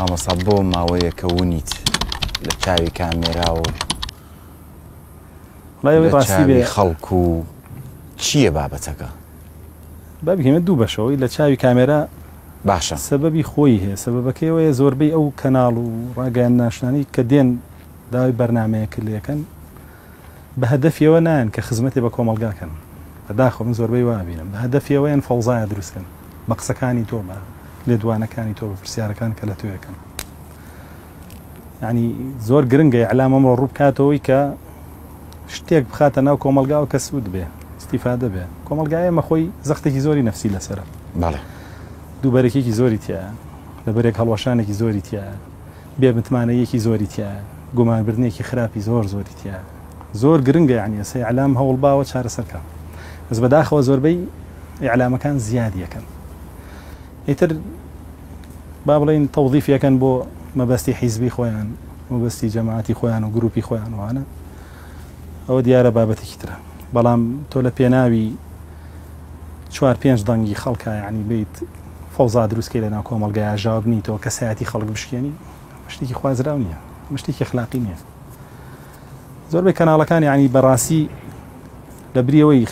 مامۆستا بۆ ماوەیە کە ونیت لە چاوی کامێرا و لە چاوی خەڵک و چییە بابەتەکە؟ با بگەمە دوو بەشەوەی لە چاوی کامێرا باشە سەبەبی خۆی هەیە سەبەبەکەیەوەیە زۆربەی ئەو کەناڵ و ڕاگەیان ناشنانی کە دێن داوای بەرنمەیە کردەکەن بە هەدەفیەوە نایەن کە خزمەتی بە کۆمەلگاکەن بەداخۆ من زۆربەی وابینم بە هەدەفیەوەیان فەوزایە دروستکەن بە قسەکانی تۆ بە لێدوانەکانی تۆ بە پرسیارەکان کە لە توێەکەن یعنی زۆر گرنگە ئیعلام ئەمڕۆ ڕوو بکاتەوەی کە شتێک بخاتە ناو کۆمەلگا و کە سوود بێ استیفادە بێ کۆمەلگایە مەخۆی زەختێکی زۆری نەفسی لەسرە بەڵێ دووبەرێکێکی زۆری تایە لەبەرێک هەڵوەشانێکی زۆری تایە بێ متمانەیەکی زۆری تایە گومانبردنێکی خراپی زۆری تایە زۆر گرنگە یعنی ئەسەی ئیعلام هەوڵ باوە چارەسەرکە بەس بەداخەوە زۆربەی ئیعلامەکان زیادیەکەن ئیتر با بڵێن تەوظیفیەکەن بۆ مەبەستی حیزبی خۆیان مەبەستی جەماعەتی خۆیان و گروپی خۆیان وانە ئەوە دیارە بابەتێکی ترە بەڵام تۆ لە پێناوی 4-5 دەنگی خەڵکە یعنی بیت فەوزا دروستکەی لە ناو کۆمەلگایە ژاوب نیتەوە کەسایەتی خەڵک بشکێنی شتێکی خوازراو نییە شتێکی اخلاقی نییە زۆربەی کەناڵەکان یعنی بەڕاستی لە بریەوەی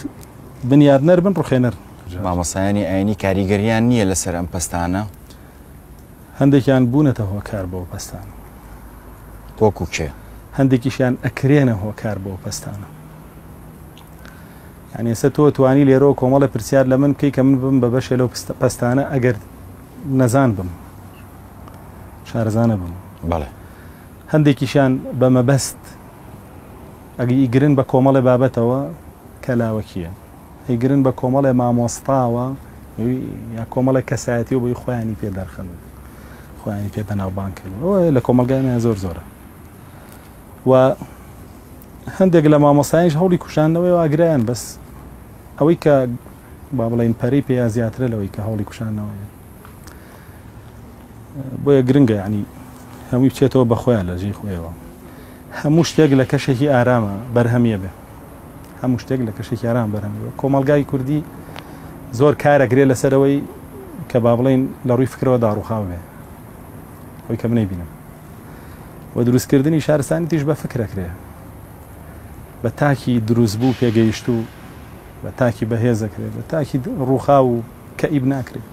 بنیادنەر بن ڕوخێنەر مامۆسایانی ئاینی کاریگەریان نییە لەسەر ئەم پەستانە هەندێکیان بوونەتە هۆکار بۆ پەستانە وەکو کێ هەندێکیشیان ئەکرێنە هۆکار بۆ پەستانە یعنی ئێستا تۆ توانی لێرەوە کۆمەڵە پرسیار لە من بکەی کە من بم بە بەشێ لەو پەستانە ئەگەر نەزان بم شارەزانە بم بەڵێ هەندێکیشان بە مەبەست ئەگەی ئیگرن بە کۆمەڵێ بابەتەوە کەلاوەکیە ئەیگرن بە کۆمەڵێ مامۆستاوە یا کۆمەڵێک کەسایەتی و بۆی خۆیانی پێ دەرخەن خۆیانی پێ بەناوبانکردن ئەوە لە کۆمەلگایان زۆر زۆرە و هەندێک لە مامۆستایانیش هەوڵی کوشاندنەوەی ئاگرایان بەس ئەوەی کە با بڵێن پەرەی پێیا زیاترە لەوەی کە هەوڵی کوشاندنەوەیە بۆیە گرنگە یعنی هەمووی بچێتەوە بە خۆیان لە جێی خۆیەوە هەموو شتێک لە کەشێکی ئارامە بەرهەمیە بێ هەموو شتێک لە کەشێکی ئارام بەرهەمیەوە کۆمەلگای کوردی زۆر کارەگرێت لەسەرەوەی کە با بڵێن لە ڕووی فکرەوە داڕوخاو بێ ئەوەی کە منەی بینم و دروستکردنی شارستانی تیش بە فکرەکرێ بە تاکی دروستبوو پێگەیشت و بە تاکی بەهێزەکرێت بە تاکی ڕووخاو و کەئیب ناکرێت